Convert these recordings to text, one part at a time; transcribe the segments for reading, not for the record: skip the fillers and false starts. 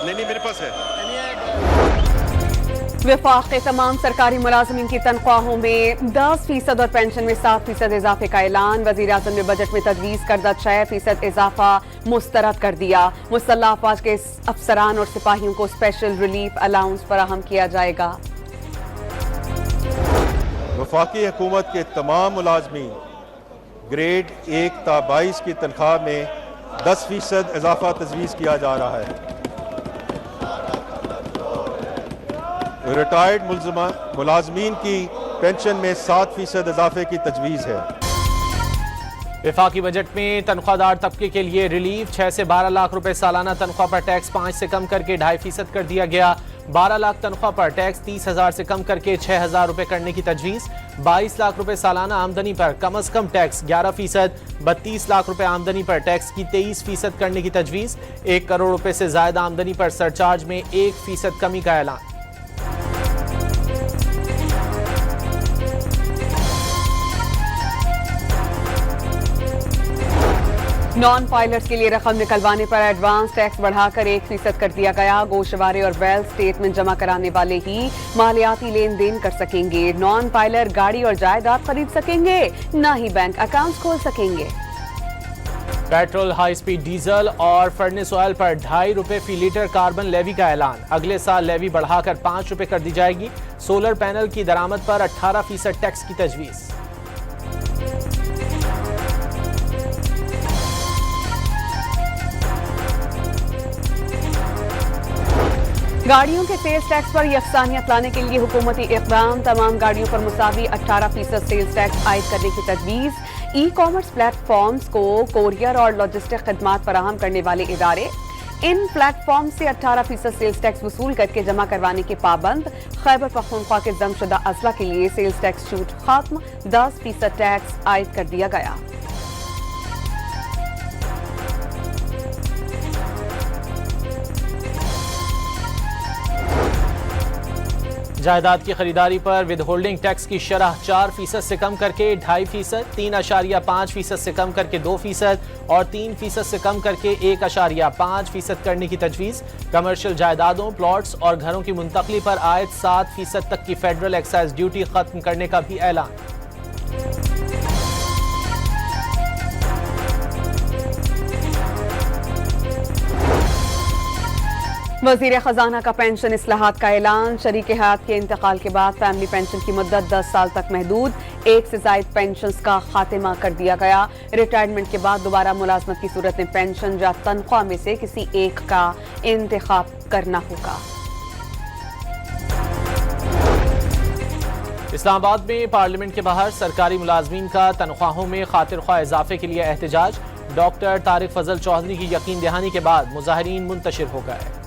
नहीं मेरे पास है। वफाक के तमाम सरकारी मुलाजमीन की तनख्वाहों में 10% और पेंशन में 7% इजाफे का ऐलान। वज़ीर आज़म ने बजट में तजवीज़ करदा 6% इजाफा मुस्तरद कर दिया। मुसल्लह अफवाज के अफसरान और सिपाहियों को स्पेशल रिलीफ अलाउंस फराहम किया जाएगा। वफाकी हुकूमत के तमाम मुलाजमीन ग्रेड 1 ता 22 की तनख्वाह में 10% इजाफा तजवीज़ किया जा रहा है। रिटायर्ड मुलाजमीन की पेंशन में 7% इजाफे की तजवीज़ है। वफाकी बजट में तनख्वाहदार तबके के लिए रिलीफ 6 से 12 लाख रुपए सालाना तनख्वाह पर टैक्स 5 से कम करके 2.5% कर दिया गया। 12 लाख तनख्वाह पर टैक्स 30,000 से कम करके 6,000 रुपए करने की तजवीज़। 22 लाख रुपए सालाना आमदनी पर कम अज कम टैक्स 11%। 32 लाख रुपए आमदनी पर टैक्स की 23% करने की तजवीज़। 1 करोड़ रुपए से ज्यादा आमदनी पर सरचार्ज में 1% कमी का ऐलान। नॉन फाइलर्स के लिए रकम निकलवाने पर एडवांस टैक्स बढ़ाकर 1% कर दिया गया। गोशवारे और वेल्थ स्टेटमेंट जमा कराने वाले ही मालियाती लेन देन कर सकेंगे। नॉन फाइलर गाड़ी और जायदाद खरीद सकेंगे, न ही बैंक अकाउंट्स खोल सकेंगे। पेट्रोल, हाई स्पीड डीजल और फर्नेस ऑयल पर 2.5 रुपए फी लीटर कार्बन लेवी का ऐलान। अगले साल लेवी बढ़ाकर 5 रुपए कर दी जाएगी। सोलर पैनल की दरामद पर 18% टैक्स की तजवीज़। गाड़ियों के सेल्स टैक्स पर यकसानियत लाने के लिए हुकूमती इक़दाम। तमाम गाड़ियों पर मुसावी 18% सेल्स टैक्स आयद करने की तजवीज़। ई कॉमर्स प्लेटफॉर्म्स को कोरियर और लॉजिस्टिक खदमात फराहम करने वाले इदारे इन प्लेटफॉर्म से 18% सेल्स टैक्स वसूल करके जमा करवाने के पाबंद। खैबर पख्तूनख्वा के जमशुदा अजला के लिए सेल्स टैक्स छूट खत्म। 10% टैक्स आयद कर दिया गया। जायदाद की खरीदारी पर विद होल्डिंग टैक्स की शरह 4% से कम करके 2.5%, 3.5% से कम करके 2% और 3% से कम करके 1.5% करने की तजवीज़। कमर्शियल जायदादों, प्लॉट्स और घरों की मुंतकली पर आयद 7% तक की फेडरल एक्साइज ड्यूटी खत्म करने का भी ऐलान। वज़ीर खजाना का पेंशन इस्लाहात का ऐलान। शरीक हयात के इंतकाल के बाद फैमिली पेंशन की मुद्दत 10 साल तक महदूद। 1 से ज़ायद पेंशन का खात्मा कर दिया गया। रिटायरमेंट के बाद दोबारा मुलाजमत की सूरत में पेंशन या तनख्वाह में से किसी एक का इंतखाब करना होगा। इस्लामाबाद में पार्लियामेंट के बाहर सरकारी मुलाजमीन का तनख्वाहों में खातिर-ख्वाह इजाफे के लिए एहतजाज। डॉक्टर तारिक फजल चौधरी की यकीन दहानी के बाद मुजाहिरीन मुंतशिर हो गए।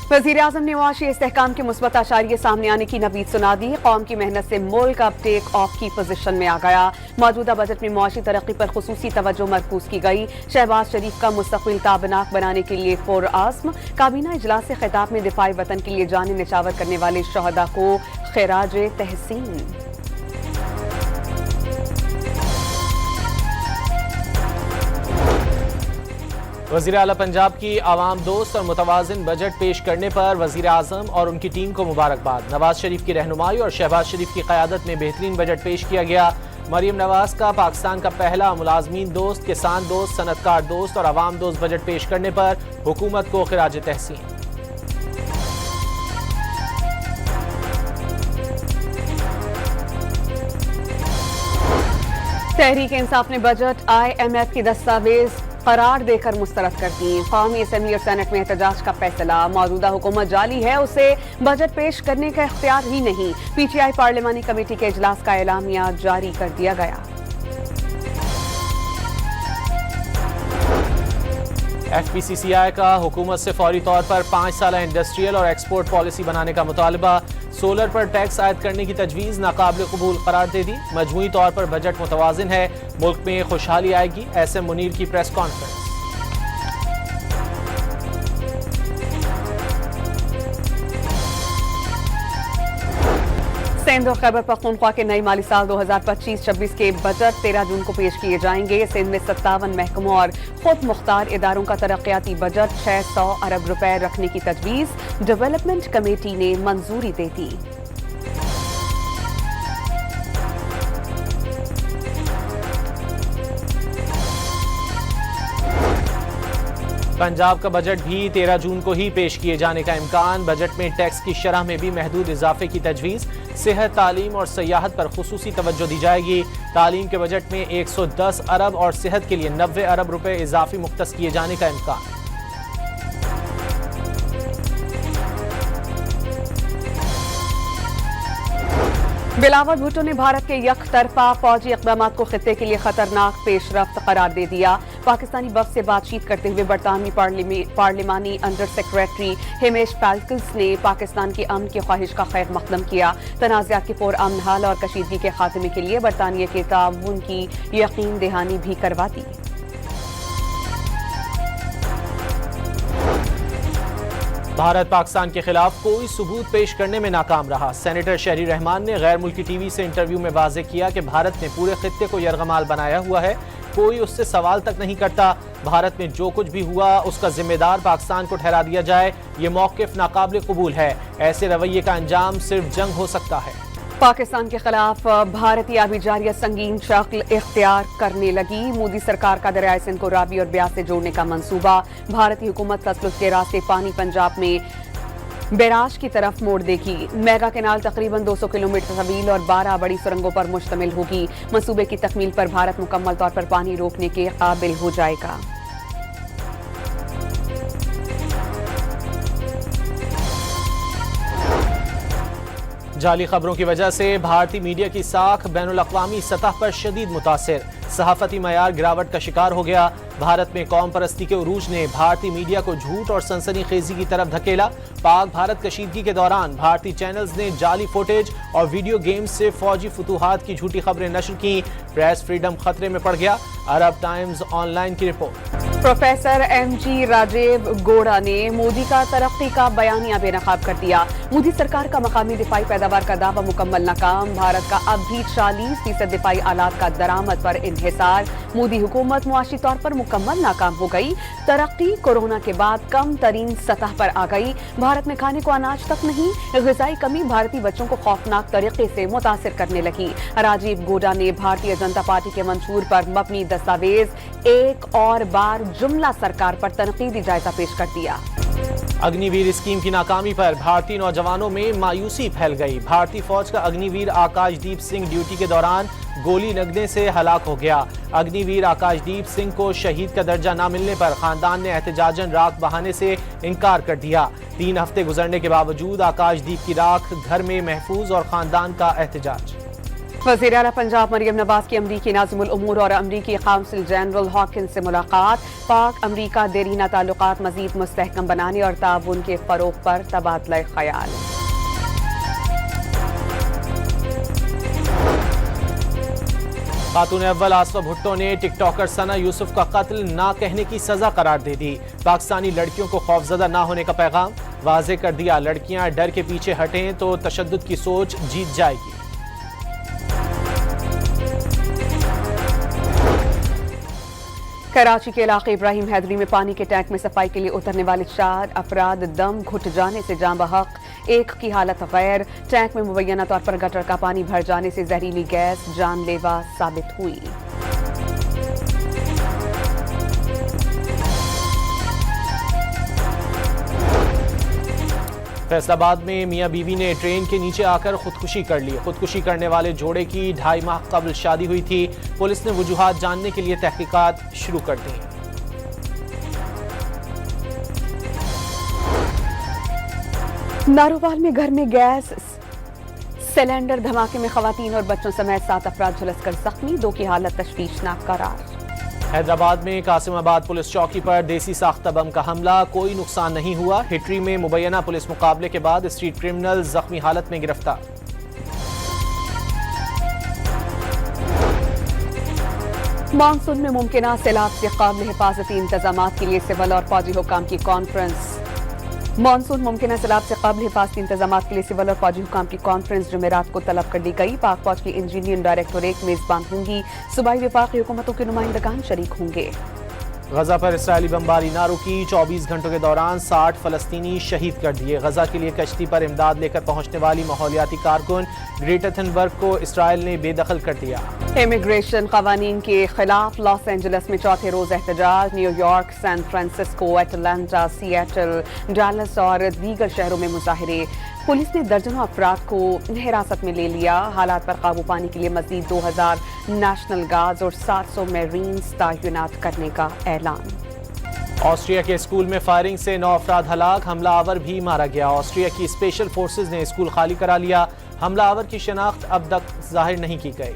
वज़ीर आज़म ने मुआशी इस्तेहकाम के मुस्बत अशारिये सामने आने की नवीद सुना दी। कौम की मेहनत से मुल्क अब टेक ऑफ की पोजीशन में आ गया। मौजूदा बजट में मुआशी तरक्की पर खुसूसी तवज्जो मरकूज की गई। शहबाज शरीफ का मुस्तक़बिल ताबनाक बनाने के लिए पुरअज़्म। काबीना इजलास से खिताब में दिफाई वतन के लिए जान निछावर करने वाले शहदा को खिराज तहसीन। वज़ीर आला पंजाब की आवाम दोस्त और मुतवाज़िन बजट पेश करने पर वज़ीर आज़म और उनकी टीम को मुबारकबाद। नवाज शरीफ की रहनुमाई और शहबाज शरीफ की क़यादत में बेहतरीन बजट पेश किया गया। मरीम नवाज का पाकिस्तान का पहला मुलाजमीन दोस्त, किसान दोस्त, सनतकार दोस्त और आवाम दोस्त बजट पेश करने पर हुकूमत को खिराज तहसीन। तहरीक इंसाफ ने बजट IMF की दस्तावेज करार देकर मुस्तरद कर दी। कौमी असेंबली और सेनेट में एहतजाज का फैसला। मौजूदा हुकूमत जाली है, उसे बजट पेश करने का इख्तियार ही नहीं। PTI पार्लिमानी कमेटी के इजलास का एलामिया जारी कर दिया गया। FPCCI का हुकूमत से फौरी तौर पर 5 साला इंडस्ट्रियल और एक्सपोर्ट पॉलिसी बनाने का मुतालबा। सोलर पर टैक्स आयद करने की तजवीज़ नाकाबिल कबूल करार दे दी। मजमूई तौर पर बजट मुतवाज़िन है, मुल्क में खुशहाली आएगी। SM मुनीर की प्रेस कॉन्फ्रेंस। सिंध और खैबर पख्तूनख्वा के नई माली साल 2025-26 के बजट 13 जून को पेश किए जाएंगे। सिंध में 57 महकमों और खुद मुख्तार इदारों का तरक्याती बजट 600 अरब रुपए रखने की तजवीज़ डेवलपमेंट कमेटी ने मंजूरी दे दी। पंजाब का बजट भी 13 जून को ही पेश किए जाने का इम्कान। बजट में टैक्स की शरह में भी महदूद इजाफे की तजवीज़। सेहत, तालीम और सयाहत पर खुसूसी तवज्जो दी जाएगी। तालीम के बजट में 110 अरब और सेहत के लिए 90 अरब रुपए इजाफी मुख्तस किए जाने का इम्कान। बिलावल भुट्टो ने भारत के यकतरफा फौजी इक़दाम को खित्ते के लिए खतरनाक पेशरफ्त करार दे दिया। पाकिस्तानी वफ़द से बातचीत करते हुए बरतानवी पार्लिमानी अंडर सेक्रेटरी हिमेश पैल्कल्स ने पाकिस्तान की अमन की ख्वाहिश का खैर मकदम किया। तनाज़ात के पुरअमन हल और कशीदगी के खात्मे के लिए बरतानिया के ताउन की यकीन दहानी भी करवा दी। भारत पाकिस्तान के खिलाफ कोई सबूत पेश करने में नाकाम रहा। सेनेटर शहरी रहमान ने गैर मुल्की टीवी से इंटरव्यू में वाज़ेह किया कि भारत ने पूरे खित्ते को यरगमाल बनाया हुआ है, कोई उससे सवाल तक नहीं करता। भारत में जो कुछ भी हुआ उसका जिम्मेदार पाकिस्तान को ठहरा दिया जाए, ये मौक़िफ़ नाकाबिल कबूल है। ऐसे रवैये का अंजाम सिर्फ जंग हो सकता है। पाकिस्तान के खिलाफ भारतीय आबिजारियत संगीन शक्ल इख्तियार करने लगी। मोदी सरकार का दरियाए सिंध को रावी और ब्यास से जोड़ने का मंसूबा। भारतीय हुकूमत तसल्लुत के रास्ते पानी पंजाब में बैराज की तरफ मोड़ देगी। मेगा कैनाल तकरीबन 200 किलोमीटर तवील और 12 बड़ी सुरंगों पर मुश्तमिल होगी। मंसूबे की तकमील पर भारत मुकम्मल तौर पर पानी रोकने के काबिल हो जाएगा। जाली खबरों की वजह से भारतीय मीडिया की साख बैनुल-अक़वामी सतह पर शदीद मुतासिर। सहाफती मयार गिरावट का शिकार हो गया। भारत में कौम परस्ती के उरूज ने भारतीय मीडिया को झूठ और सनसनीखेजी की तरफ धकेला। पाक भारत कशीदगी के दौरान भारतीय चैनल्स ने जाली फुटेज और वीडियो गेम्स से फौजी फतूहात की झूठी खबरें नशर की। प्रेस फ्रीडम खतरे में पड़ गया। अरब टाइम्स ऑनलाइन की रिपोर्ट। Professor M G. राजीव गौड़ा ने मोदी का तरक्की का बयानिया बेनकाब कर दिया। मोदी सरकार का मकामी दिफाई पैदावार का दावा मुकम्मल नाकाम। भारत का अब भी 40% दिफाई आलात का दरामद पर इन्हिसार। मोदी हुकूमत मुआशी तौर पर मुकम्मल नाकाम हो गई। तरक्की कोरोना के बाद कम तरीन सतह पर आ गई। भारत में खाने को अनाज तक नहीं। ग़िज़ाई कमी भारतीय बच्चों को खौफनाक तरीके से मुतासिर करने लगी। राजीव गौड़ा ने भारतीय जनता पार्टी के मंशूर पर मबनी दस्तावेज एक और बार जुमला सरकार पर तनकीदी जायजा पेश कर दिया। अग्निवीर स्कीम की नाकामी पर भारतीय नौजवानों में मायूसी फैल गई। भारतीय फौज का अग्निवीर आकाशदीप सिंह ड्यूटी के दौरान गोली लगने से हलाक हो गया। अग्निवीर आकाशदीप सिंह को शहीद का दर्जा न मिलने पर खानदान ने एहतजाजन राख बहाने से इनकार कर दिया। 3 हफ्ते गुजरने के बावजूद आकाशदीप की राख घर में महफूज और खानदान का एहतजाज। वज़ीर आला पंजाब मरियम नवाज की अमरीकी नाज़िमुल उमूर और अमरीकी काउंसिल जनरल हॉकिंस से मुलाकात। पाक अमरीका देरीना ताल्लुकात मज़ीद मुस्तहकम बनाने और ताउन के फ़रोग़ पर तबादला ख़याल। खातून अव्वल आसफा भुट्टो ने टिकटॉकर सना यूसुफ का कत्ल ना कहने की सजा करार दे दी। पाकिस्तानी लड़कियों को खौफजदा ना होने का पैगाम वाज़ेह कर दिया। लड़कियां डर के पीछे हटें तो तशद्दुद की सोच जीत जाएगी। कराची के इलाके इब्राहिम हैदरी में पानी के टैंक में सफाई के लिए उतरने वाले 4 अफराद दम घुट जाने से जान बहक, एक की हालत गैर। टैंक में मुबैना तौर पर गटर का पानी भर जाने से जहरीली गैस जानलेवा साबित हुई। फैसलाबाद में मियां बीवी ने ट्रेन के नीचे आकर खुदकुशी कर ली। खुदकुशी करने वाले जोड़े की 2.5 माह कबल शादी हुई थी। पुलिस ने वजूहात जानने के लिए तहकीकात शुरू कर दी। नारोवाल में घर में गैस सिलेंडर धमाके में खवातीन और बच्चों समेत 7 अफराद झुलसकर जख्मी, 2 की हालत तशवीशनाक करार। हैदराबाद में कासिमाबाद पुलिस चौकी पर देसी साख्ता बम का हमला, कोई नुकसान नहीं हुआ। हिटरी में मुबैना पुलिस मुकाबले के बाद स्ट्रीट क्रिमिनल जख्मी हालत में गिरफ्तार। मानसून में मुमकिन सैलाब से काबिल हिफाजती इंतजाम के लिए सिविल और फौजी हुकाम की कॉन्फ्रेंस। मानसून मुमकिन सैलाब से कबल हिफाजती इंतजाम के लिए सिविल और फौजी हुकाम की कॉन्फ्रेंस जुमेरात को तलब कर ली गई। पाक फौज की इंजीनियरिंग डायरेक्टोरेट मेजबान होंगी। सूबाई वफाकी हुकूमतों के नुमाइंदगान शरीक होंगे। गजा पर इसराइली बमबारी ना रुकी, 24 घंटों के दौरान 60 फलस्तीनी शहीद कर दिए। गजा के लिए कश्ती पर इमदाद लेकर पहुंचने वाली माहौलियाती कारकुन ग्रेटा थनबर्ग को इसराइल ने बेदखल कर दिया। इमिग्रेशन कवानीन के खिलाफ लॉस एंजल्स में चौथे रोज एहतजाज। New York, San Francisco, Atlanta, Seattle, Dallas और दीगर शहरों में मुजाहिरे। पुलिस ने दर्जनों अफराद को हिरासत में ले लिया। हालात पर काबू पाने के लिए मजीद 2000 नेशनल गार्ड और 700 मेरीन्स तैनात करने का ऐलान। ऑस्ट्रिया के स्कूल में फायरिंग से 9 अफराद हलाक, हमलावर भी मारा गया। ऑस्ट्रिया की स्पेशल फोर्सेज ने स्कूल खाली करा लिया। हमलावर की शनाख्त अब तक जाहिर नहीं की गई।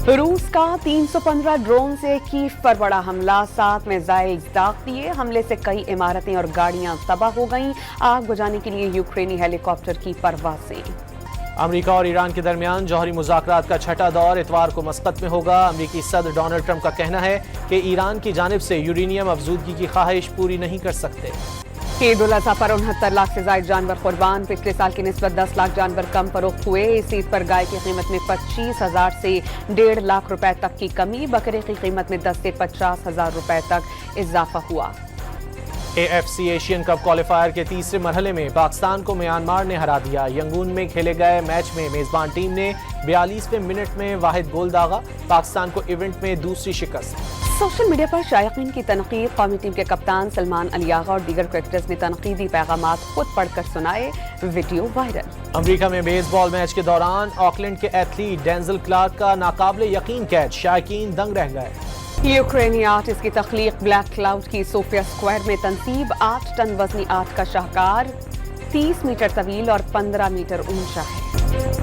रूस का 315 ड्रोन से कीव पर बड़ा हमला, 7 मिसाइल दाग दिए। हमले से कई इमारतें और गाड़ियां तबाह हो गईं। आग बुझाने के लिए यूक्रेनी हेलीकॉप्टर की परवाजें। अमेरिका और ईरान के दरमियान जौहरी मुज़ाकरात का छठा दौर इतवार को मस्कत में होगा। अमेरिकी सदर डोनाल्ड ट्रंप का कहना है कि ईरान की जानिब से यूरेनियम अफजूदगी की ख्वाहिश पूरी नहीं कर सकते। ईद उल अज़हा पर 69 लाख से ज्यादा जानवर कुर्बान। पिछले साल की निस्बत 10 लाख जानवर कम फरोख्त हुए। इस ईद पर गाय की कीमत में 25,000 से 1.5 लाख रुपए तक की कमी। बकरे की कीमत में 10 से 50,000 रुपए तक इजाफा हुआ। AFC एशियन कप क्वालिफायर के तीसरे मरहले में पाकिस्तान को म्यांमार ने हरा दिया। यंगून में खेले गए मैच में मेजबान टीम ने 42वें मिनट में वाहिद गोल दागा। पाकिस्तान को इवेंट में दूसरी शिकस्त। सोशल मीडिया पर शायकीन की तनकीद। कौमी टीम के कप्तान सलमान अली आगा और दीगर क्रिकेटर्स ने तनकीदी पैगामात खुद पढ़कर सुनाए। Video viral. अमेरिका में बेसबॉल मैच के दौरान ऑकलैंड के एथलीट डेंजल क्लार्क का नाकाबिले यकीन कैच, शायकीन दंग रह गए। यूक्रेनी आर्टिस्ट की तख्लीक। ब्लैक क्लाउड की सोफिया स्क्वायर में तनसीब। 8 टन वजनी आर्ट का शाहकार 30 मीटर तवील और 15 मीटर ऊंचा है।